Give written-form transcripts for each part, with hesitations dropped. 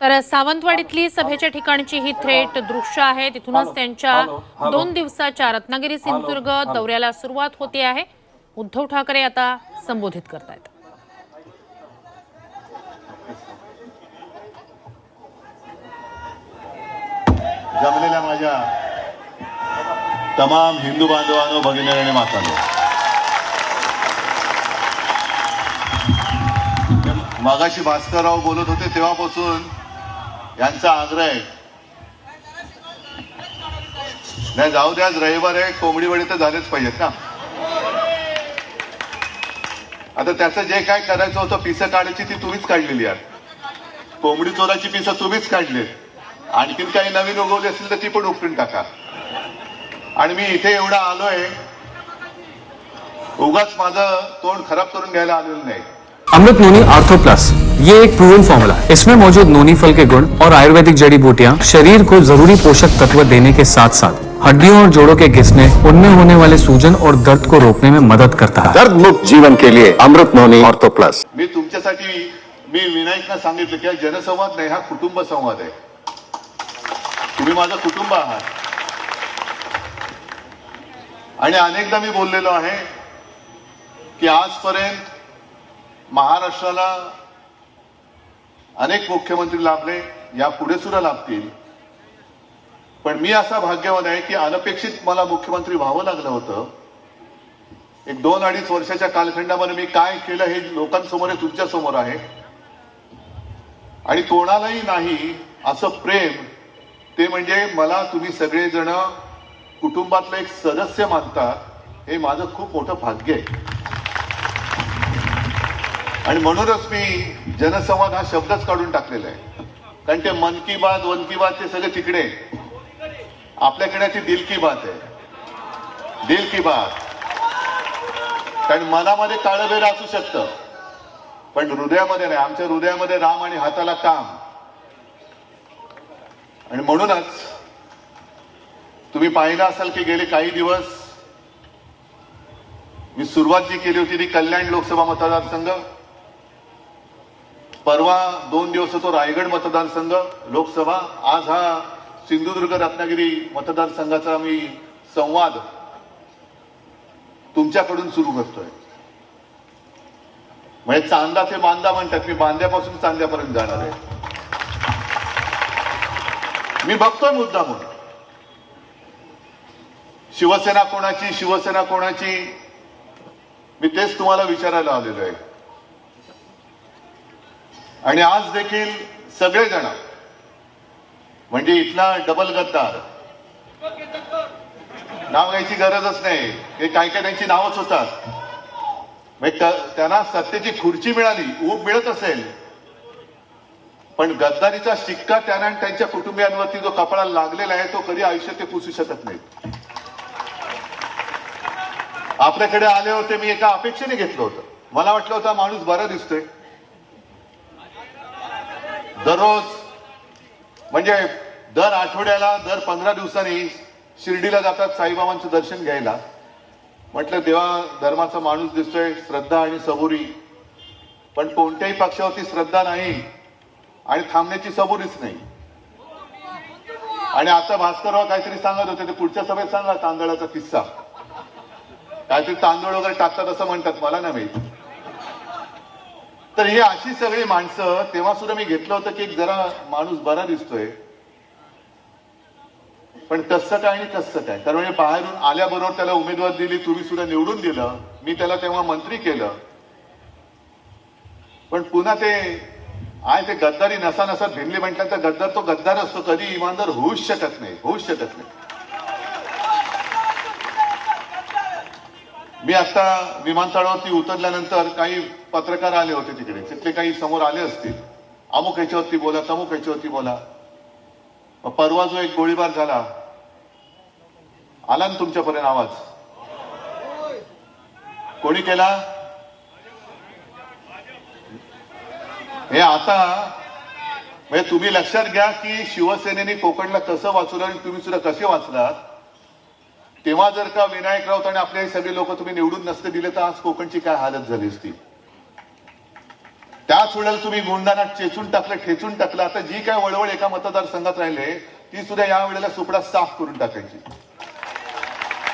तर सावंतवाडीतली सभेच्या ठिकाणची ही थेट दृश्य आहे. तिथूनच त्यांच्या 2 दिवसाच्या रत्नागिरी सिंधुदुर्ग दौऱ्याला सुरुवात होते आहे. उद्धव ठाकरे आता संबोधित करतायत. जमलेल्या माझ्या तमाम हिंदू बांधवांनो, भगिनी आणि मातांनो, मगाशी भास्करराव बोलत होते तेव्हापासून यांचा आग्रह आहे, नाही जाऊ द्या, आज रविवार आहे, कोंबडी वडी तर झालेच पाहिजेत ना. आता त्याचं जे काय करायचं होतं, पिसं काढायची ती तुम्हीच काढलेली आहात. कोंबडी चोराची पिसं तुम्हीच काढली. आणखीन काही नवीन उगवली असेल तर ती पण उपटून टाका. आणि मी इथे एवढा आलोय, उगाच माझं तोंड खराब करून घ्यायला आलेलं नाही. अमृत नोनी आर्थो प्लस, ये एक प्रूवन फॉर्मूला है. इसमें मौजूद नोनी फल के गुण और आयुर्वेदिक जड़ी बूटियां शरीर को जरूरी पोषक तत्व देने के साथ साथ हड्डियों और जोड़ों के घिसने, उनमें होने वाले सूजन और दर्द को रोकने में मदद करता है. दर्द मुक्त जीवन के लिए अमृत नोनी आर्थो प्लस. मी तुमच्यासाठी विनायकना सांगितलं की हा जनसंवाद नाही, हा कुटुंब संवाद आहे. तुम्ही माझं कुटुंब आहात. आणि अनेकदा मी बोललेलो आहे की आजपर्यंत महाराष्ट्राला अनेक मुख्यमंत्री लाभले, यापुढे सुद्धा लाभतील. पण मी असा भाग्यवान आहे की अनपेक्षित मला मुख्यमंत्री व्हावं लागलं होतं. एक 2-2.5 वर्षाच्या कालखंडामध्ये मी काय केलं हे लोकांसमोर आहे, तुमच्या समोर आहे. आणि कोणालाही नाही असं प्रेम, ते म्हणजे मला तुम्ही सगळेजण कुटुंबातलं एक सदस्य मानता, हे माझं खूप मोठं भाग्य आहे. आणि म्हणूनच मी जनसंवाद हा शब्दच काढून टाकलेला आहे. कारण ते मन की बात, वन की बात ते सगळे तिकडे, आपल्याकडे ती दिल की बात आहे. दिल की बात. कारण मनामध्ये काळबेर असू शकतं, पण हृदयामध्ये नाही. आमच्या हृदयामध्ये राम आणि हाताला काम. आणि म्हणूनच तुम्ही पाहिलं असाल की गेले काही दिवस मी सुरुवात जी केली होती ती कल्याण लोकसभा मतदारसंघ, परवा 2 दिवस होतो रायगड मतदारसंघ लोकसभा, आज हा सिंधुदुर्ग रत्नागिरी मतदारसंघाचा मी संवाद तुमच्याकडून सुरू करतोय. म्हणजे चांदा ते बांदा म्हणतात, मी बांद्यापासून चांद्यापर्यंत जाणार आहे. मी बघतोय मुद्दा म्हणून शिवसेना कोणाची, शिवसेना कोणाची, मी तेच तुम्हाला विचारायला आलेलो आहे. आणि आज देखील सगळेजण, म्हणजे इथला डबल गद्दार, नाव घ्यायची गरजच नाही, हे काय काय त्यांची नावच होतात. त्यांना सत्तेची खुर्ची मिळाली, ऊब मिळत असेल, पण गद्दारीचा शिक्का त्यांना आणि त्यांच्या कुटुंबियांवरती जो कपाळाला लागलेला आहे तो कधी आयुष्यात ते पुसू शकत नाही. आपल्याकडे आले होते, मी एका अपेक्षेने घेतलं होतं. मला वाटलं होतं माणूस बरा दिसतोय. दररोज म्हणजे दर आठवड्याला, दर 15 दिवसांनी शिर्डीला जातात साईबाबांचं दर्शन घ्यायला. म्हटलं देवा धर्माचा माणूस दिसतोय, श्रद्धा आणि सबुरी. पण कोणत्याही पक्षावरती श्रद्धा नाही आणि थांबण्याची सबुरीच नाही. आणि आता भास्करराव काहीतरी सांगत होते, ते पुढच्या सभेत सांगा तांदळाचा किस्सा. काहीतरी तांदूळ वगैरे टाकतात असं म्हणतात, मला नाही माहिती. तर ही अशी सगळी माणसं, तेव्हा सुद्धा मी घेतलं होतं की एक जरा माणूस बरा दिसतोय. पण कसं काय आणि कसं काय, कारण म्हणजे बाहेरून आल्याबरोबर त्याला उमेदवार दिली, तुम्ही सुद्धा निवडून दिलं, मी त्याला तेव्हा मंत्री केलं. पण पुन्हा ते आहे ते गद्दारी नसा नसा भिनली म्हटल्यानंतर गद्दार तो गद्दार असतो, कधी इमानदार होऊच शकत नाही, होऊच शकत नाही. मी आता विमानतळावरती उतरल्यानंतर काही पत्रकार आले होते तिकडे, तिथले काही समोर आले असतील, अमुक ह्याच्यावरती बोला, तमुक ह्याच्यावरती बोला. परवा जो एक गोळीबार झाला, आला ना तुमच्यापर्यंत आवाज, कोणी केला हे आता म्हणजे तुम्ही लक्षात घ्या की शिवसेनेने कोकणला कसं वाचवलं आणि तुम्ही सुद्धा कसे वाचलात. तेव्हा जर का विनायक राऊत आणि आपले सगळे लोक तुम्ही निवडून नसते दिले तर आज कोकणची काय हालत झाली असती. त्या त्याच वेळेला तुम्ही गुंडांना चेचून टाकलं, ठेचून टाकलं. आता जी काय वळवळ एका मतदारसंघात राहिले ती सुद्धा या वेळेला सुपडा साफ करून टाकायची.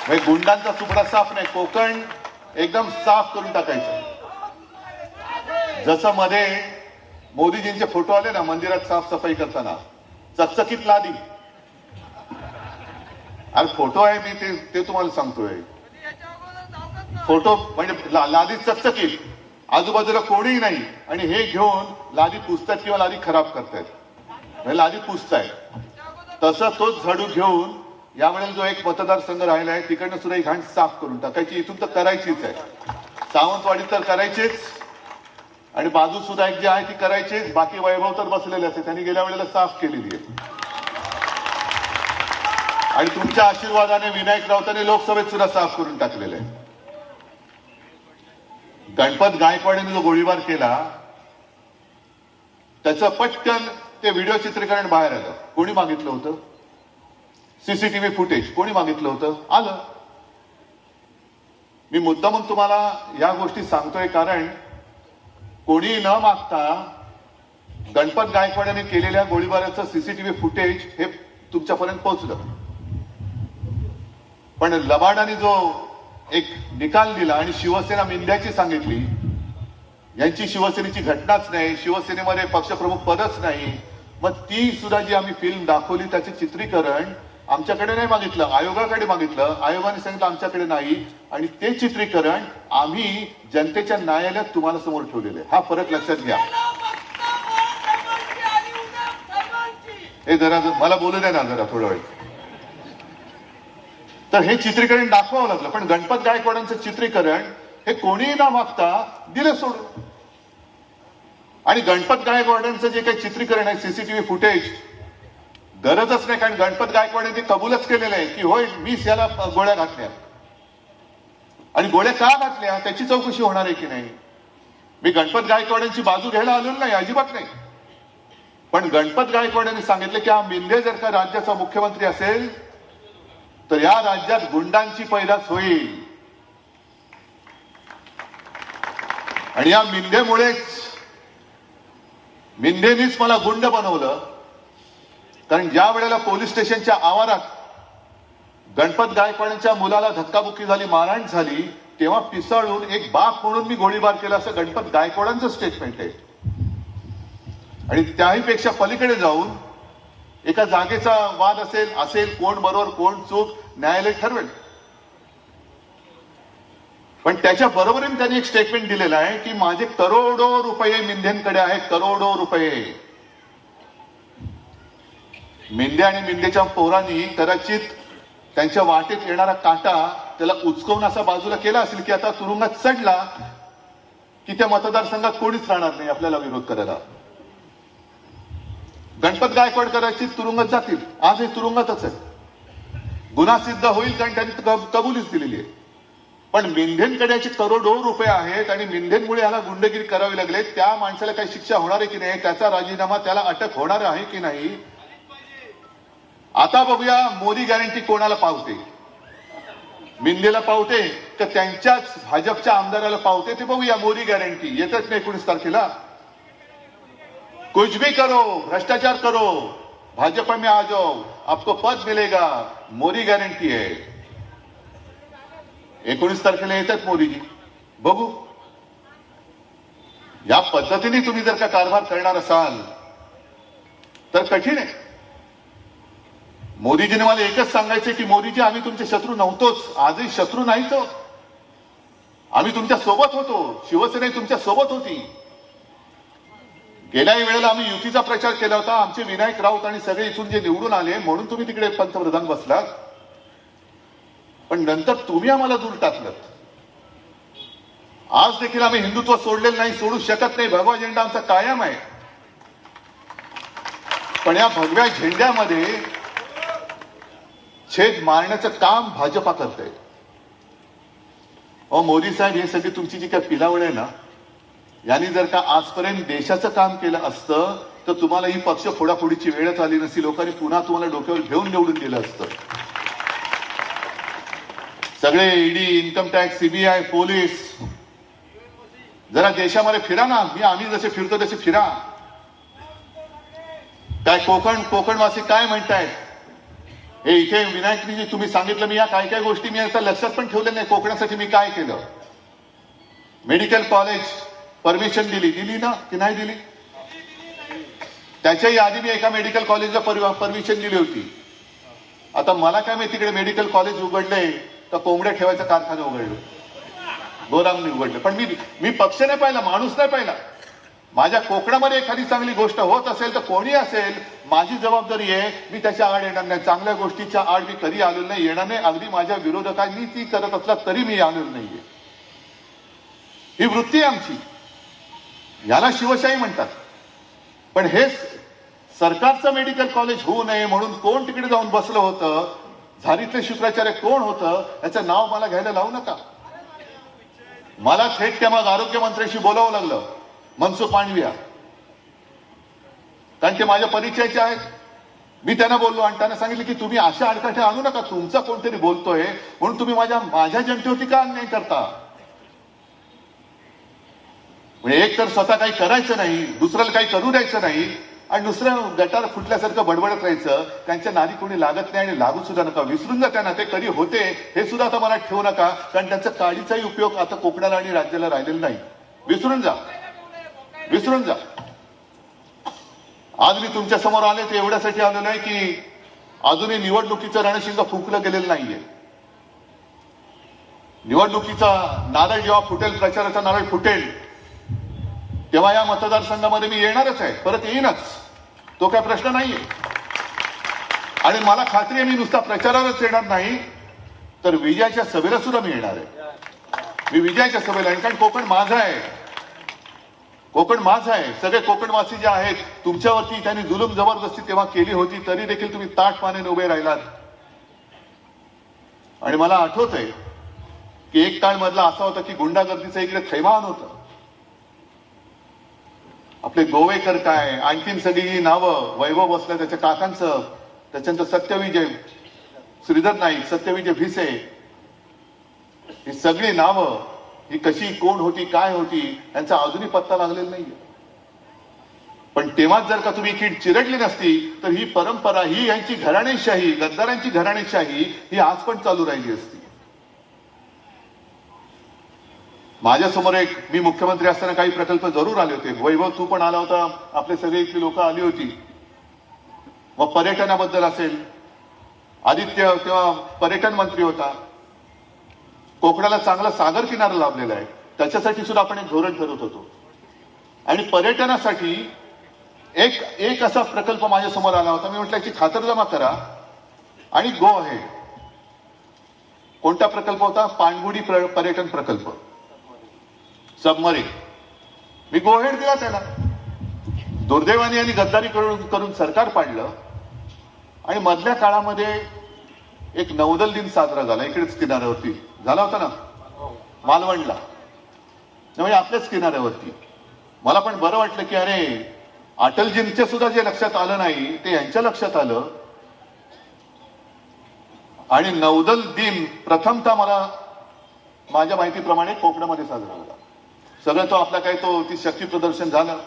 म्हणजे गुंडांचा सुपडा साफ नाही, कोकण एकदम साफ करून टाकायचं. जसं मध्ये मोदीजींचे फोटो आले ना मंदिरात साफसफाई करताना, चकचकीत लादी. अरे फोटो आहे, मी ते तुम्हाला सांगतोय. फोटो म्हणजे लादी चकचकीत, आजूबाजूला कोणीही नाही, आणि हे घेऊन लादी पुसतात किंवा लादी खराब करतायत, म्हणजे लादी पुसतायत. तसं तोच झाडू घेऊन यावेळेला जो एक मतदारसंघ राहिला आहे तिकडनं सुद्धा ही घाण साफ करून टाकायची. इथून तर करायचीच आहे, सावंतवाडी तर करायचीच, आणि बाजू सुद्धा एक जी आहे ती करायचीच. बाकी वैभव तर बसलेले असते, त्यांनी गेल्या वेळेला साफ केलेली आहे. आणि तुमच्या आशीर्वादाने विनायक राऊतांनी लोकसभेत सुद्धा साफ करून टाकलेलं आहे. गणपत गायकवाडीने जो गोळीबार केला त्याचं पटकन ते व्हिडिओ चित्रीकरण बाहेर आलं. कोणी मागितलं होतं? सीसीटीव्ही फुटेज कोणी मागितलं होतं? आलं. मी मुद्दामून तुम्हाला या गोष्टी सांगतोय कारण कोणी न मागता गणपत गायकवाडांनी केलेल्या गोळीबाराचं सीसीटीव्ही फुटेज हे तुमच्यापर्यंत पोहोचलं. पण लबाडाने जो एक निकाल दिला आणि शिवसेना मिंद्याची सांगितली, यांची शिवसेनेची घटनाच नाही, शिवसेनेमध्ये पक्षप्रमुख पदच नाही. मग ती सुद्धा जी आम्ही फिल्म दाखवली त्याचे चित्रीकरण आमच्याकडे नाही मागितलं, आयोगाकडे मागितलं. आयोगाने सांगितलं आमच्याकडे नाही, आणि ते चित्रीकरण आम्ही जनतेच्या न्यायालयात तुम्हाला समोर ठेवलेलं आहे. हा फरक लक्षात घ्या. हे जरा मला बोलू द्या ना जरा थोडा वेळ. तर हे चित्रीकरण दाखवावं लागलं. पण गणपत गायकवाडांचं चित्रीकरण हे कोणीही न मागता दिलं सोडून. आणि गणपत गायकवाडांचं जे काही चित्रीकरण आहे सीसीटीव्ही फुटेज गरजच नाही, कारण गणपत गायकवाडांनी कबूलच केलेलं आहे की होय मीच याला गोळ्या घातल्या, आणि गोळ्या का घातल्या त्याची चौकशी होणार आहे की नाही. मी गणपत गायकवाडांची बाजू घ्यायला आलेलो नाही, अजिबात नाही. पण गणपत गायकवाडांनी सांगितलं की हा मिंदे जर का राज्याचा मुख्यमंत्री असेल तर या राज्यात गुंडांची पैदास होईल. आणि या मिंदेनीच मला गुंड बनवलं. कारण ज्या वेळेला पोलीस स्टेशनच्या आवारात गणपत गायकवाडांच्या मुलाला धक्काबुक्की झाली, मारहाण झाली, तेव्हा पिसाळून एक बाप म्हणून मी गोळीबार केला असं गणपत गायकवाडांचं स्टेटमेंट आहे. आणि त्याही पेक्षा पलीकडे जाऊन एका जागेचा वाद असेल कोण बरोबर कोण चूक न्यायालय ठरवेल. पण त्याच्या बरोबरीने त्यांनी एक स्टेटमेंट दिलेलं आहे की माझे करोडो रुपये मिंदेंकडे आहेत, करोडो रुपये. मिंदे आणि मिंदेच्या पोरांनी कदाचित त्यांच्या वाटेत येणारा काटा त्याला उचकवून असा बाजूला केला असेल की आता तुरुंगात चढला की त्या मतदारसंघात कोणीच राहणार नाही आपल्याला विरोध करायला. गणपत गायकवाड कदाचित तुरुंगात जातील, आजही तुरुंगातच आहे. गुन्हा सिद्ध होईल कारण त्यांनी कबुलीच दिलेली आहे. पण मिंदेंकडे याचे करोडो रुपये आहेत आणि मिंदेंमुळे याला गुंडगिरी करावी लागले. त्या माणसाला काही शिक्षा होणार आहे की नाही, त्याचा राजीनामा, त्याला अटक होणार आहे की नाही. आता बघूया मोदी गॅरंटी कोणाला पावते. मिंदेला पावते तर त्यांच्याच भाजपच्या आमदाराला पावते ते बघूया. मोदी गॅरंटी येतच नाही 19 तारखेला. कुछ भी करो, भ्रष्टाचार करो, भाजपा में आ जाओ, आपको पद मिलेगा, मोदी गॅरंटी है. 19 तारखेला येतात मोदीजी, बघू. या पद्धतीने तुम्ही जर का कारभार करणार असाल तर कठीण आहे. मोदीजीने मला एकच सांगायचं की मोदीजी आम्ही तुमचे शत्रू नव्हतोच, आजही शत्रू नाहीच. आम्ही तुमच्या सोबत होतो, शिवसेना तुमच्या सोबत होती. गेल्याही वेळेला आम्ही युतीचा प्रचार केला होता. आमचे विनायक राऊत आणि सगळे इथून जे निवडून आले म्हणून तुम्ही तिकडे पंतप्रधान बसलात. पण नंतर तुम्ही आम्हाला दूर टाकलं. आज देखील आम्ही हिंदुत्व सोडलेलं नाही, सोडू शकत नाही. भगवा झेंडा आमचा कायम आहे. पण या भगव्या झेंड्यामध्ये छेद मारण्याचं काम भाजपा करतंय. मोदी साहेब, हे सगळी तुमची जी काय पिलावळ आहे ना, यांनी जर का आजपर्यंत देशाचं काम केलं असतं तर तुम्हाला ही पक्ष फोडाफोडीची वेळच आली नसती. लोकांनी पुन्हा तुम्हाला डोक्यावर घेऊन निवडून दिलं असतं. सगळे ED, income tax, CBI, police जरा देशामध्ये फिरा ना, आम्ही जसे फिरतो तसे फिरा. काय कोकणवासी काय म्हणतायत हे इथे विनायकजी तुम्ही सांगितलं. मी या काय काय गोष्टी मी आता लक्षात पण ठेवल्या नाही. कोकणासाठी मी काय केलं. मेडिकल कॉलेज परमिशन दिली ना की नाही दिली. त्याच्याही आधी मी एका मेडिकल कॉलेजला परमिशन दिली होती. आता मला काय माहिती तिकडे मेडिकल कॉलेज उघडले तर कोंबड्या ठेवायचा कारखाना उघडलं, गोदामनी उघडलं. पण मी पक्ष नाही पाहिला, माणूस नाही पाहिला. माझ्या कोकणामध्ये एखादी चांगली गोष्ट होत असेल तर कोणी असेल माझी जबाबदारी आहे. मी त्याच्या आड येणार नाही. चांगल्या गोष्टीच्या आड मी कधी आलेलो नाही, येणार नाही. अगदी माझ्या विरोधकांनी ती करत असला तरी मी आलेलो नाहीये. ही वृत्ती आहे आमची. याला शिवशाही म्हणतात. पण हे सरकारचं मेडिकल कॉलेज होऊ नये म्हणून कोण तिकडे जाऊन बसलं होतं, झारीतले शुक्राचार्य कोण होतं, याचं नाव मला घ्यायला लावू नका. मला थेट त्या मग आरोग्यमंत्र्यांशी बोलावं लागलं, मनसुख मांडविया, कारण ते माझ्या परिचयाचे आहेत. मी त्यांना बोललो आणि त्यांना सांगितलं की तुम्ही अशा अडकाठ्या आणू नका. तुमचा कोणतरी बोलतोय म्हणून तुम्ही माझ्या जनतेवरती का अन्याय करता. म्हणजे एक तर स्वतः काही करायचं नाही, दुसऱ्याला काही करू द्यायचं नाही आणि दुसरं गटार फुटल्यासारखं बडबडत राहायचं. त्यांच्या नादी कोणी लागत नाही आणि लागू सुद्धा नका. विसरून जा त्यांना. ते कधी होते हे सुद्धा आता मला ठेवू नका, कारण त्यांचा काडीचाही उपयोग आता कोकणाला आणि राज्याला राहिलेला नाही. विसरून जा. आज मी तुमच्या समोर आले ते एवढ्यासाठी आलेलो आहे की अजूनही निवडणुकीचं रणशिंग फुंकलं गेलेलं नाहीये. निवडणुकीचा नारळ जेव्हा फुटेल, प्रचाराचा नारळ फुटेल, तेव्हा या मतदारसंघामध्ये मी येणारच आहे, परत येईनच. तो काय प्रश्न नाहीये. आणि मला खात्री आहे मी नुसता प्रचारालाच येणार नाही तर विजयाच्या सभेला सुद्धा मी येणार आहे. मी विजयाच्या सभेला येणार, कारण कोकण माझं आहे. कोकण माझं आहे. सगळे कोकणवासी जे आहेत, तुमच्यावरती त्यांनी जुलूम जबरदस्ती तेव्हा केली होती तरी देखील तुम्ही ताठ पाण्याने उभे राहिलात. आणि मला आठवत आहे की एक काळ मधला असा होता की गुंडागर्दीचं इकडे थैमान होतं. आपले गोवेकर काय, आणखीन सगळी नावं, वैभव बसल्या त्याच्या काकांचं, त्याच्यानंतर सत्यविजय श्रीधर नाईक, सत्यविजय भिसे, ही सगळी नावं ही कशी कोण होती काय होती यांचा अजूनही पत्ता लागलेला नाहीये. पण तेव्हाच जर का तुम्ही कीड चिरडली नसती तर ही परंपरा, ही यांची घराणेशाही, गद्दारांची घराणेशाही ही आज पण चालू राहिली असती. माझ्यासमोर मी मुख्यमंत्री असताना काही प्रकल्प जरूर आले होते. वैभव तू पण आला होता, आपले सगळे इथली लोक आली होती. मग पर्यटनाबद्दल असेल, आदित्य तेव्हा पर्यटन मंत्री होता. कोकणाला चांगला सागर किनारा लाभलेला आहे, त्याच्यासाठी सुद्धा आपण एक धोरण ठरवत होतो. आणि पर्यटनासाठी एक असा प्रकल्प माझ्या समोर आला होता. मी म्हटलं याची खातरजमा करा आणि गो अहेड. कोणता प्रकल्प होता? पाणबुडी पर्यटन प्रकल्प, सबमरीन. मी गो अहेड दिला त्याला. दुर्दैवाने यांनी गद्दारी करून सरकार पाडलं आणि मधल्या काळामध्ये एक नौदल दिन साजरा झाला. इकडेच किनाऱ्यावरती झाला होता ना, मालवणला, म्हणजे आपल्याच किनाऱ्यावरती. मला पण बरं वाटलं की अरे अटलजींच्या सुद्धा जे लक्षात आलं नाही ते यांच्या लक्षात आलं. आणि नौदल दिन प्रथमतः मला माझ्या माहितीप्रमाणे कोकणामध्ये साजरा झाला. सगळं तो आपला काय ती शक्ती प्रदर्शन झालं.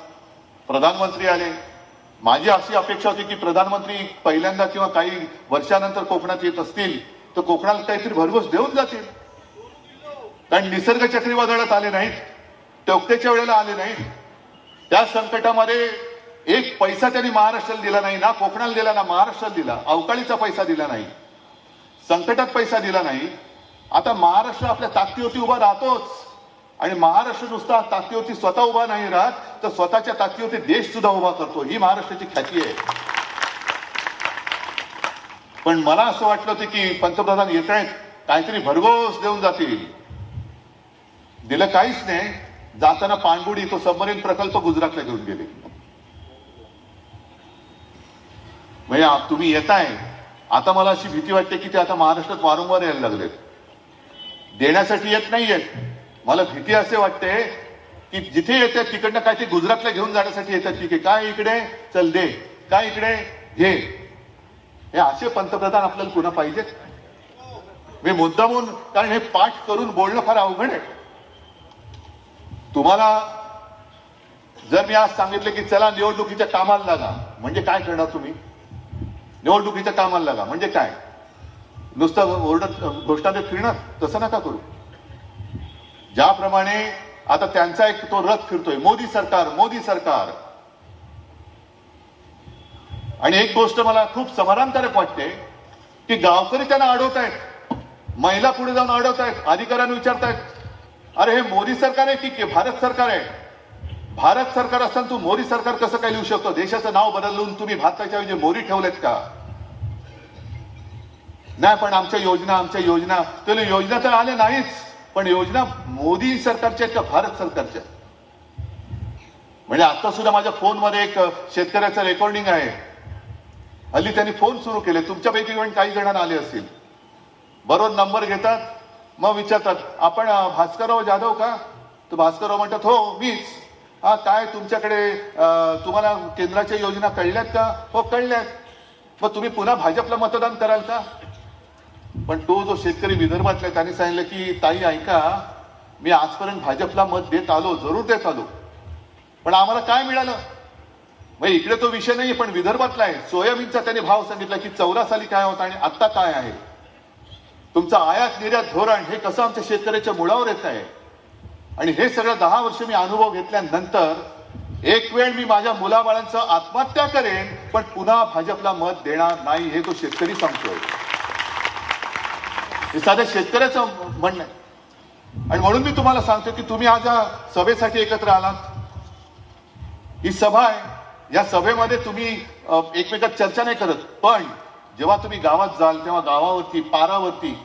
प्रधानमंत्री आले. माझी अशी अपेक्षा होती की प्रधानमंत्री पहिल्यांदा किंवा काही वर्षानंतर कोकणात येत असतील तर कोकणाला काहीतरी भरघोस देऊन जातील. कारण निसर्ग चक्रीवादळात आले नाहीत, टोकतेच्या वेळेला आले नाहीत. त्या संकटामध्ये एक पैसा त्यांनी महाराष्ट्राला दिला नाही, ना कोकणाला दिला ना महाराष्ट्राला दिला. अवकाळीचा पैसा दिला नाही, संकटात पैसा दिला नाही. आता महाराष्ट्र आपल्या ताकदीवरती उभा राहतोच. आणि महाराष्ट्र नुसता ताकदीवरती स्वतः उभा नाही राहत तर स्वतःच्या ताकदीवरती देश सुद्धा उभा करतो. ही महाराष्ट्राची ख्याती आहे. पण मला असं वाटलं होतं की पंतप्रधान येत आहेत, काहीतरी भरघोस देऊन जातील. दिलं काहीच नाही. जाताना पाणबुडी, तो सबमरीन प्रकल्प गुजरातला घेऊन गेले. म्हणजे तुम्ही येताय, आता मला अशी भीती वाटते की ते आता महाराष्ट्रात वारंवार यायला लागलेत. देण्यासाठी येत नाहीयेत. मला भीती असे वाटते की जिथे येतात तिकडनं काय ते गुजरातला घेऊन जाण्यासाठी येतात. ठीक आहे, काय इकडे चल दे, काय इकडे घे. हे असे पंतप्रधान आपल्याला पुन्हा पाहिजेत. मी मुद्दामून, कारण हे पाठ करून बोलणं फार अवघड आहे. तुम्हाला जर मी आज सांगितलं की चला निवडणुकीच्या कामाला लागा, म्हणजे काय करणार तुम्ही? निवडणुकीच्या कामाला लागा म्हणजे काय? नुसतं ओरडत घोषणा देत फिरणार? तसं नका करू. ज्याप्रमाणे आता त्यांचा एक तो रथ फिरतोय, मोदी सरकार मोदी सरकार. आणि एक गोष्ट मला खूप समाधानकारक वाटते की गावकरी त्यांना अडवतायत, महिला पुढे जाऊन अडवतायत, अधिकाऱ्यांना विचारतायत, अरे हे मोदी सरकार आहे की भारत सरकार आहे? भारत सरकार असताना तू मोदी सरकार कसं काय लिहू शकतो? देशाचं नाव बदलून तुम्ही भारताच्या ऐवजी मोदी ठेवलेत का? नाही, पण आमच्या योजना त्याला योजना तर आल्या नाहीच, पण योजना मोदी सरकारच्या आहेत का भारत सरकारच्या? म्हणजे आता सुद्धा माझ्या फोनमध्ये एक शेतकऱ्याचं रेकॉर्डिंग आहे. हल्ली त्यांनी फोन सुरू केले, तुमच्यापैकी पण काही जणांना आले असतील. बरोबर नंबर घेतात, मग विचारतात, आपण भास्करराव जाधव का? तर भास्करराव म्हणतात, हो मीच. हा, काय तुमच्याकडे तुम्हाला केंद्राच्या योजना कळल्यात का? हो कळल्यात. मग तुम्ही पुन्हा भाजपला मतदान कराल का? पण तो जो शेतकरी विदर्भातला त्यांनी सांगितलं की ताई ऐका, मी आजपर्यंत भाजपला मत देत आलो, जरूर देत आलो, पण आम्हाला काय मिळालं? मग इकडे तो विषय नाही, पण विदर्भातला आहे. सोयाबीनचा त्यांनी भाव सांगितला की 14 साली काय होता आणि आता काय आहे. तुमचं आयात निर्यात धोरण हे कसं आमच्या शेतकऱ्याच्या मुळावर येत आहे. आणि हे सगळं 10 वर्ष मी अनुभव घेतल्यानंतर एक वेळ मी माझ्या मुलाबाळांचं आत्महत्या करेन, पण पुन्हा भाजपला मत देणार नाही, हे तो शेतकरी सांगतोय. हे साध्या शेतकऱ्याचं म्हणणं आहे. आणि म्हणून मी तुम्हाला सांगतो की तुम्ही आज या सभेसाठी एकत्र आलात. ही सभा आहे, या सभेमध्ये तुम्ही एकमेकात चर्चा नाही करत, पण जेव्हा तुम्ही गावात जाल तेव्हा गावावरती, पारावरती,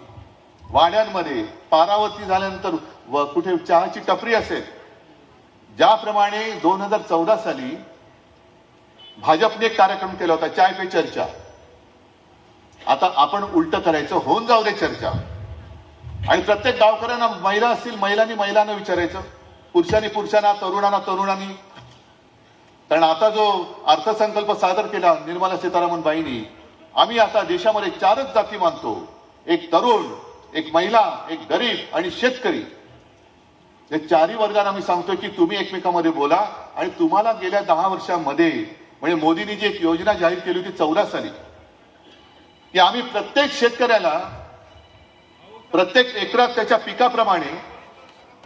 वाड्यांमध्ये पारावरती झाल्यानंतर कुठे चहाची टपरी असेल, ज्याप्रमाणे 2014 साली भाजपने एक कार्यक्रम केला होता, चाय पे चर्चा. आता आपण उलट करायचं, होऊन जाऊ दे चर्चा. आणि प्रत्येक गावकऱ्यांना, महिला असतील महिलांनी महिलांना विचारायचं, पुरुषांनी पुरुषांना, तरुणांना तरुणांनी. कारण आता जो अर्थसंकल्प सादर केला निर्मला सीतारामन बाईंनी, आम्ही आता देशामध्ये 4च जाती मानतो, एक तरुण, एक महिला, एक गरीब आणि शेतकरी. या 4ही वर्गांना आम्ही सांगतोय की तुम्ही एकमेकांमध्ये बोला. आणि तुम्हाला गेल्या 10 वर्षांमध्ये, म्हणजे मोदींनी जी एक योजना जाहीर केली होती 14 साली, की आम्ही प्रत्येक शेतकऱ्याला प्रत्येक एकरात त्याच्या पिकाप्रमाणे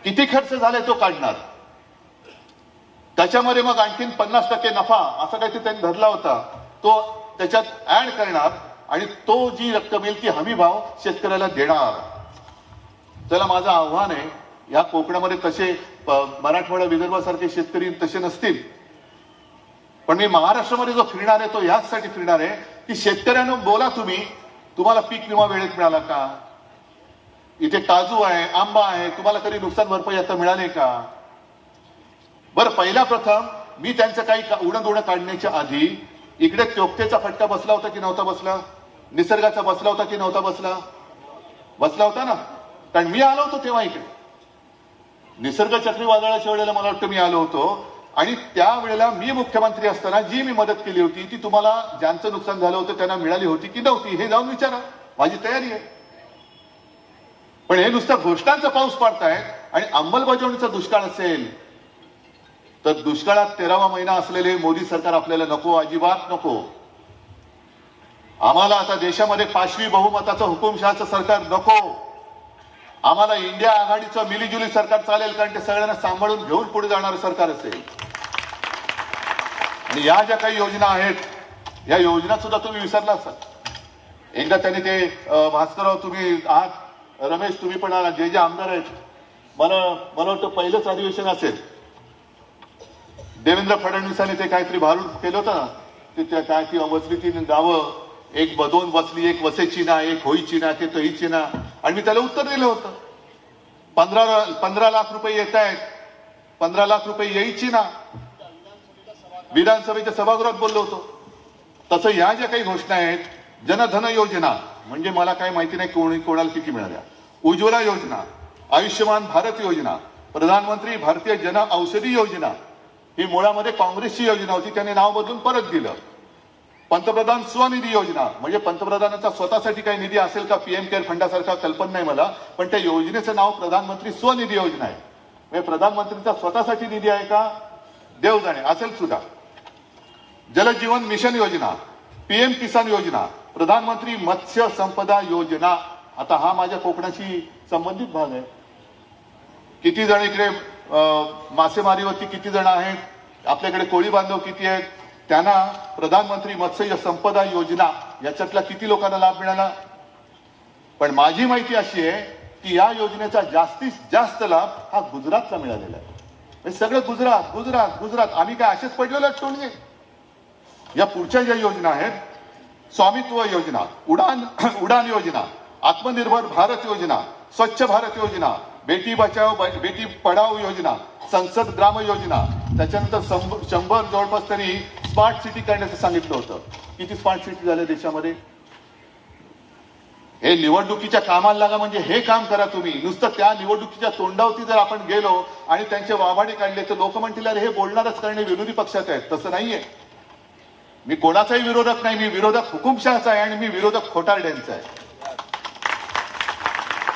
किती खर्च झालाय तो काढणार, त्याच्यामध्ये मग आणखीन 50% नफा असा काहीतरी त्यांनी धरला होता, तो त्याच्यात ऍड करणार आणि तो जी रक्कम येईल ती हमी भाव शेतकऱ्याला देणार. त्याला माझं आव्हान आहे, या कोकणामध्ये तसे मराठवाडा विदर्भासारखे शेतकरी तसे नसतील, पण मी महाराष्ट्रामध्ये जो फिरणार आहे तो याचसाठी फिरणार आहे की शेतकऱ्यांना बोला, तुम्हाला पीक विमा वेळेत मिळाला का? इथे काजू आहे, आंबा आहे, तुम्हाला कधी नुकसान भरपाई आता मिळाले का? बरं, पहिला प्रथम मी त्यांचं काही उडण काढण्याच्या आधी इकडे चोपतेचा फटका बसला होता की नव्हता बसला? निसर्गाचा बसला होता की नव्हता बसला? बसला होता ना. कारण मी आलो होतो तेव्हा इकडे, निसर्ग चक्रीवादळाच्या वेळेला मला वाटतं मी आलो होतो. आणि त्यावेळेला मी मुख्यमंत्री असताना जी मी मदत केली होती ती तुम्हाला, ज्यांचं नुकसान झालं होतं त्यांना मिळाली होती की नव्हती, हे जाऊन विचारा. माझी तयारी आहे. पण हे नुसतं घोषणांचा पाऊस पाडतायत आणि अंमलबजावणीचा दुष्काळ असेल तर दुष्काळात 13वा महिना असलेले मोदी सरकार आपल्याला नको, अजिबात नको. आम्हाला आता देशामध्ये 5वी बहुमताचं हुकुमशहाचं सरकार नको. आम्हाला इंडिया आघाडीचं मिलीजुली सरकार चालेल, कारण ते सगळ्यांना सांभाळून घेऊन पुढे जाणारं सरकार असेल. आणि या ज्या काही योजना आहेत या योजना सुद्धा तुम्ही विसरला असाल. एकदा त्यांनी ते भास्करराव तुम्ही आहात, रमेश तुम्ही पण आहात, जे आमदार आहेत, मला वाटतं पहिलंच अधिवेशन असेल, देवेंद्र फडणवीसांनी ते काहीतरी भारून केलं होतं ना, ते काय ती वसली 3 गावं, एक बदोन वसली, एक वसेची ना, एक होईची ना, ते तहीची ना. आणि मी त्याला उत्तर दिलं होतं, 15 लाख रुपये येत आहेत, 15 लाख रुपये यायची ना. विधानसभेच्या सभागृहात बोललो होतो. तसं या ज्या काही घोषणा आहेत, जनधन योजना म्हणजे मला काय माहिती नाही कोणाला किती मिळाल्या, उज्ज्वला योजना, आयुष्यमान भारत योजना, प्रधानमंत्री भारतीय जन औषधी योजना, ही मुळामध्ये काँग्रेसची योजना होती, त्याने नाव बदलून परत दिलं. पंतप्रधान स्वनिधी योजना म्हणजे पंतप्रधानांचा स्वतःसाठी काही निधी असेल का, पीएम केअर फंडासारखा, कल्पना नाही मला, पण त्या योजनेचं नाव प्रधानमंत्री स्वनिधी योजना आहे. म्हणजे प्रधानमंत्रीचा स्वतःसाठी निधी आहे का देव जाणे, असेल सुद्धा. जलजीवन मिशन योजना, पीएम किसान योजना, प्रधानमंत्री मत्स्य संपदा योजना. आता हा माझ्या कोकणाशी संबंधित भाग आहे. किती जण इकडे मासेमारीवरती किती जण आहेत, आपल्याकडे कोळी बांधव किती आहेत, त्यांना प्रधानमंत्री मत्स्य संपदा योजना याच्यातला किती लोकांना लाभ मिळाला. पण माझी माहिती अशी आहे की या योजनेचा जास्तीत जास्त लाभ हा गुजरातला मिळालेला आहे. म्हणजे सगळं गुजरात गुजरात गुजरात. आम्ही काय असेच पडलेलो टोळगे. या पुढच्या ज्या योजना आहेत, स्वामित्व योजना, उडान योजना, आत्मनिर्भर भारत योजना, स्वच्छ भारत योजना, बेटी बचाओ बेटी पढाओ योजना, संसद ग्राम योजना, त्याच्यानंतर 100 जवळपास तरी स्मार्ट सिटी करण्याचं सांगितलं होतं. किती स्मार्ट सिटी झाल्या देशामध्ये. हे निवडणुकीच्या कामाला लागा म्हणजे हे काम करा तुम्ही. नुसतं त्या निवडणुकीच्या तोंडावरती जर आपण गेलो आणि त्यांचे वाभाडे काढले तर लोक म्हणतील अरे हे बोलणारच करणे विरोधी पक्षात आहेत. तसं नाहीये. मी कोणाचाही विरोधक नाही. मी विरोधक हुकुमशहाचा आहे आणि मी विरोधक खोटारड्यांचा आहे.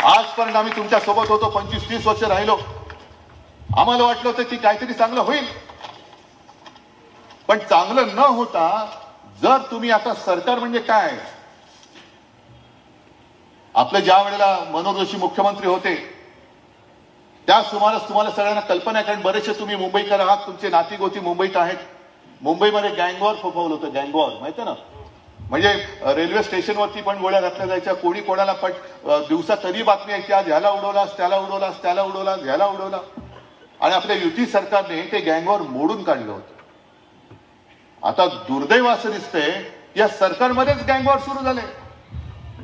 आजपर्यंत आम्ही तुमच्या सोबत होतो, 25-30 वर्ष राहिलो. आम्हाला वाटलं होतं की काहीतरी चांगलं होईल. पण चांगलं न होता जर तुम्ही आता सरकार म्हणजे काय, आपलं ज्या वेळेला मनोहर जोशी मुख्यमंत्री होते त्या सुमारास तुम्हाला सगळ्यांना कल्पना आहे, कारण बरेचसे तुम्ही मुंबईकर आहात, तुमचे नातीगोती मुंबईत आहेत. मुंबईमध्ये गँगवॉर फोफवलं होतं. गँगवॉर माहिती ना, म्हणजे रेल्वे स्टेशनवरती पण गोळ्या घातल्या जायच्या. कोणी कोणाला दिवसा तरी बातमी आहे की आज ह्याला उडवलास, त्याला उडवलास, त्याला उडवलास, ह्याला उडवला. आणि आपल्या युती सरकारने ते गँगवॉर मोडून काढलं होतं. आता दुर्दैव असं दिसतंय या सरकारमध्येच गँगवॉर सुरू झाले.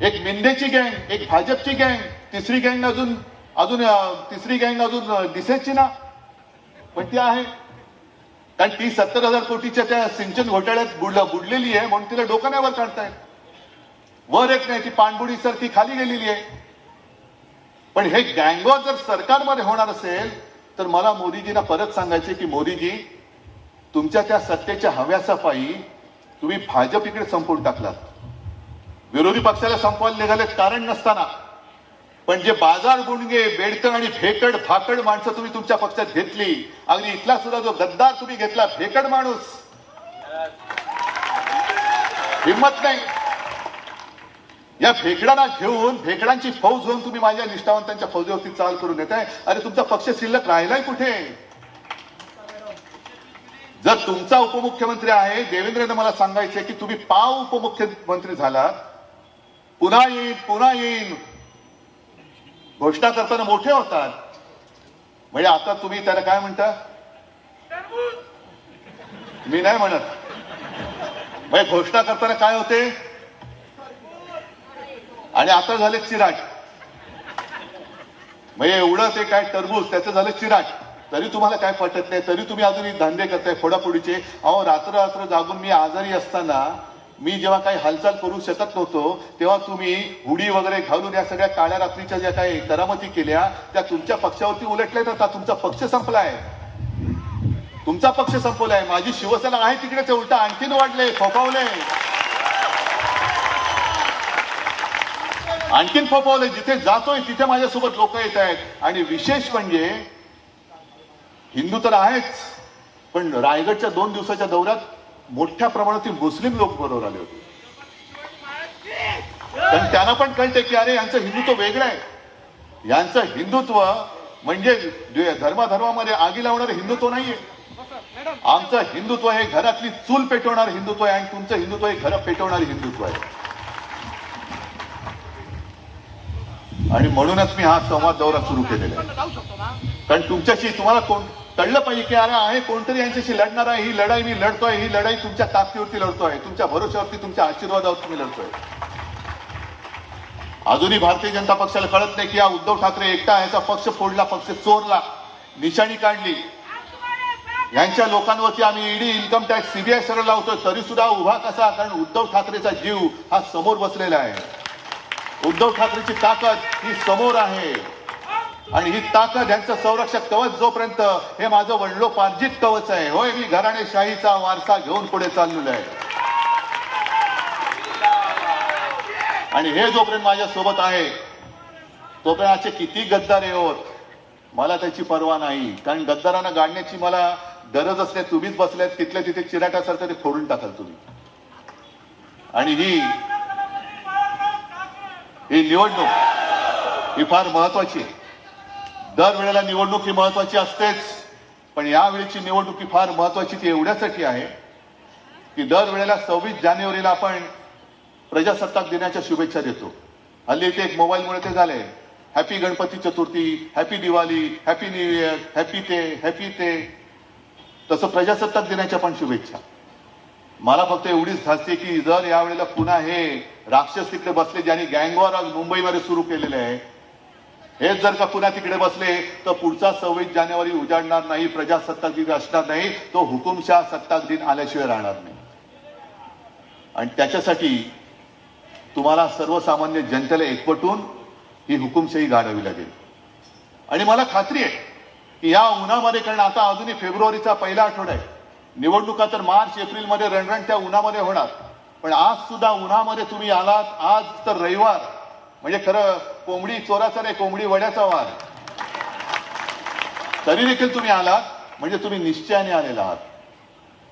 एक मिंदेची गँग, एक भाजपची गँग, तिसरी गँग अजून दिसेची ना, पण ती आहे. कारण ती 70,000 कोटीच्या त्या सिंचन घोटाळ्यात बुडलेली आहे म्हणून तिला डोक्यावर काढतायत. वर एक नाही, ती पाणबुडी सारखी खाली गेलेली आहे. पण हे गँगवॉर जर सरकारमध्ये होणार असेल तर मला मोदीजींना परत सांगायचे की मोदीजी, तुमच्या त्या सत्तेच्या हव्यासापायी तुम्ही भाजप इकडे संपवून टाकलात. विरोधी पक्षाला संपवायला निघालेत कारण नसताना. पण जे बाजार गुंडगे, बेडकं आणि फेकड फाकड माणसं तुम्ही तुमच्या पक्षात घेतली, अगदी इथला सुद्धा जो गद्दार तुम्ही घेतला, फेकड माणूस, हिंमत नाही. या फेकडांना घेऊन, फेकडांची फौज घेऊन तुम्ही माझ्या निष्ठावंतांच्या फौजेवरती चाल करून येताय. अरे तुमचा पक्ष शिल्लक राहिलाय कुठे. जर तुमचा उपमुख्यमंत्री आहे, देवेंद्रने मला सांगायचे की तुम्ही पाव उपमुख्यमंत्री झालात, पुन्हा येईन घोषणा करताना मोठे होतात. म्हणजे आता तुम्ही त्याला काय म्हणता, मी नाही म्हणत. म्हणजे घोषणा करताना काय होते आणि आता झाले चिराट. म्हणजे एवढं ते काय टरबूज त्याचं झालं चिराट. तरी तुम्हाला काय पटत नाही, तरी तुम्ही अजूनही धंदे करताय फोडाफोडीचे. अहो रात्र जागून मी आजारी असताना, मी जेव्हा काही हालचाल करू शकत नव्हतो तेव्हा तुम्ही हुडी वगैरे घालून या सगळ्या काळ्या रात्रीच्या ज्या काही करामती केल्या त्या तुमच्या पक्षावरती उलटल्या जातात. तुमचा पक्ष संपलाय, तुमचा पक्ष संपवलाय. माझी शिवसेना आहे तिकडेच उलटा आणखीन वाढले, फोफावले, आणखीन फोफावले. जिथे जातोय तिथे माझ्यासोबत लोक येत आहेत. आणि विशेष म्हणजे हिंदू तर आहेच, पण रायगडच्या 2 दिवसाच्या दौऱ्यात मोठ्या प्रमाणात मुस्लिम लोक बरोबर आले होते. कारण त्यांना पण कळते की अरे यांचं हिंदुत्व वेगळं आहे. यांचं हिंदुत्व म्हणजे धर्माधर्मामध्ये आगी लावणारं हिंदुत्व नाहीये. आमचं हिंदुत्व हे घरातली चूल पेटवणारं हिंदुत्व आहे आणि तुमचं हिंदुत्व हे घरं पेटवणारं हिंदुत्व आहे. आणि म्हणूनच मी हा संवाद दौरा सुरू केलेला आहे. कारण तुमच्याशी तुम्हाला कळलं पाहिजे की अरे आहे कोणतरी यांच्याशी लढणार आहे. ही लढाई मी लढतोय, ही लढाई तुमच्या ताकदीवरती लढतोय, तुमच्या भरोश्यावरती, तुमच्या आशीर्वादावरती मी लढतोय. अजूनही भारतीय जनता पक्षाला कळत नाही की हा उद्धव ठाकरे एकटा ह्याचा पक्ष फोडला, पक्ष चोरला, निशाणी काढली. यांच्या लोकांवरती आम्ही ईडी, इन्कम टॅक्स, सीबीआय सगळं लावतोय, तरी सुद्धा उभा कसा, कारण उद्धव ठाकरेचा जीव हा समोर बसलेला आहे. उद्धव ठाकरेची ताकद ही समोर आहे आणि ही ताकद यांचं संरक्षक कवच जोपर्यंत हे माझं वडिलोपार्जित कवच आहे. होय, मी घराणेशाहीचा वारसा घेऊन पुढे चाललेलो आहे आणि हे जोपर्यंत माझ्या सोबत आहे तोपर्यंत असे किती गद्दार होत, मला त्याची पर्वा नाही, कारण गद्दारांना गाडण्याची मला गरज असते. तुम्हीच बसल्यात तिथल्या तिथे चिराटासारखं ते फोडून टाकाल तुम्ही. आणि ही निवडणूक ही फार महत्वाची आहे. दरवेळेला निवडणूक ही महत्वाची असतेच, पण यावेळीची निवडणूक ही फार महत्वाची ती एवढ्यासाठी आहे की दरवेळेला 26 जानेवारीला आपण प्रजासत्ताक दिनाच्या शुभेच्छा देतो. हल्ली ते एक मोबाईलमुळे ते झाले, happy Ganpati Chaturthi, happy Diwali, happy new year, happy ते. तसं प्रजासत्ताक दिनाच्या पण शुभेच्छा. मला फक्त एवढीच धास्ती की जर यावेळेला पुन्हा हे राक्षस तिकडे बसले ज्यांनी गँगवॉर आज मुंबईमध्ये सुरू केलेले आहे, हेच जर का पुन्हा तिकडे बसले तर पुढचा 26 जानेवारी उजाडणार नाही, प्रजासत्ताक दिन असणार नाही, तो हुकुमशाह सत्ताक दिन आल्याशिवाय राहणार नाही. आणि त्याच्यासाठी तुम्हाला सर्वसामान्य जनतेला एकवटून ही हुकुमशाही गाडावी लागेल. आणि मला खात्री आहे की या उन्हामध्ये, कारण आता अजूनही फेब्रुवारीचा पहिला आठवडा आहे, निवडणुका तर मार्च एप्रिलमध्ये रणरणत्या उन्हामध्ये होणार, पण आज सुद्धा उन्हामध्ये तुम्ही आलात. आज तर रविवार, म्हणजे खरं कोंबडी चोराचा नाही, कोंबडी वड्याचा वार. तरी देखील तुम्ही आलात म्हणजे तुम्ही निश्चयाने आलेला आहात.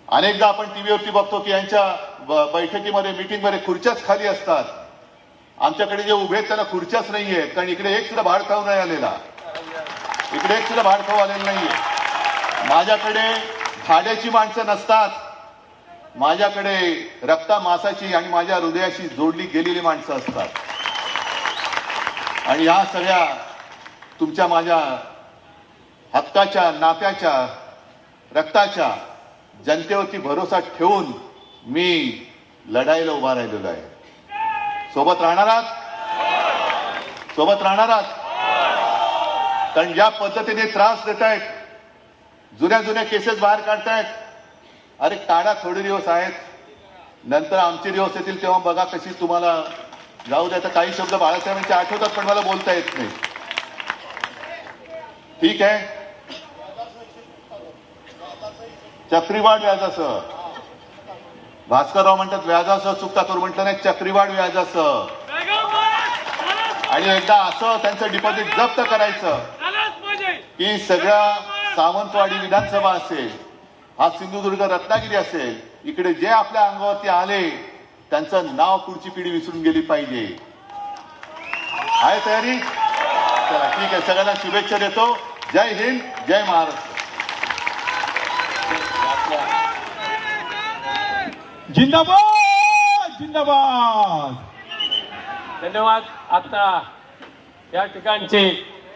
अनेकदा आपण टीव्हीवरती बघतो की यांच्या बैठकीमध्ये, मीटिंगमध्ये खुर्च्याच खाली असतात. आमच्याकडे जे उभे आहेत त्यांना खुर्च्याच नाहीये, कारण इकडे एक सुद्धा भाड खाऊ नाही आलेला, इकडे एक सुद्धा भाड खाऊ आलेलं नाहीये. माझ्याकडे भाड्याची माणसं नसतात, माझ्याकडे रक्ता मांसाची आणि माझ्या हृदयाशी जोडली गेलेली माणसं असतात. आणि या सगळ्या तुमच्या माझ्या हक्काच्या, नात्याच्या, रक्ताच्या जनतेवरती भरोसा ठेवून मी लढाईला उभा राहिलेलो आहे. सोबत राहणार आहात, सोबत राहणार आहात. कारण ज्या पद्धतीने त्रास देत आहेत, जुन्या केसेस बाहेर काढतायत, अरे काढा, थोडे दिवस आहेत, नंतर आमचे दिवस येतील तेव्हा बघा कशी तुम्हाला जाऊ द्या. तर काही शब्द बाळासाहेबांचे आठवतात पण मला बोलता येत नाही. ठीक आहे, चक्रीवाढ व्याजासह, भास्करराव म्हणतात व्याजासह चुकता करू, म्हटलं नाही, चक्रीवाढ व्याजासह. आणि एकदा असं त्यांचं डिपॉझिट जप्त करायचं की सगळ्या सावंतवाडी विधानसभा असेल, हा सिंधुदुर्ग रत्नागिरी असेल, इकडे जे आपल्या अंगावरती आले त्यांचं नाव पुढची पिढी विसरून गेली पाहिजे. आहे तयारी? चला ठीक आहे, सगळ्यांना शुभेच्छा देतो. जय हिंद, जय महाराष्ट्र. जिंदाबाद जिंदाबाद. धन्यवाद. आता या ठिकाणचे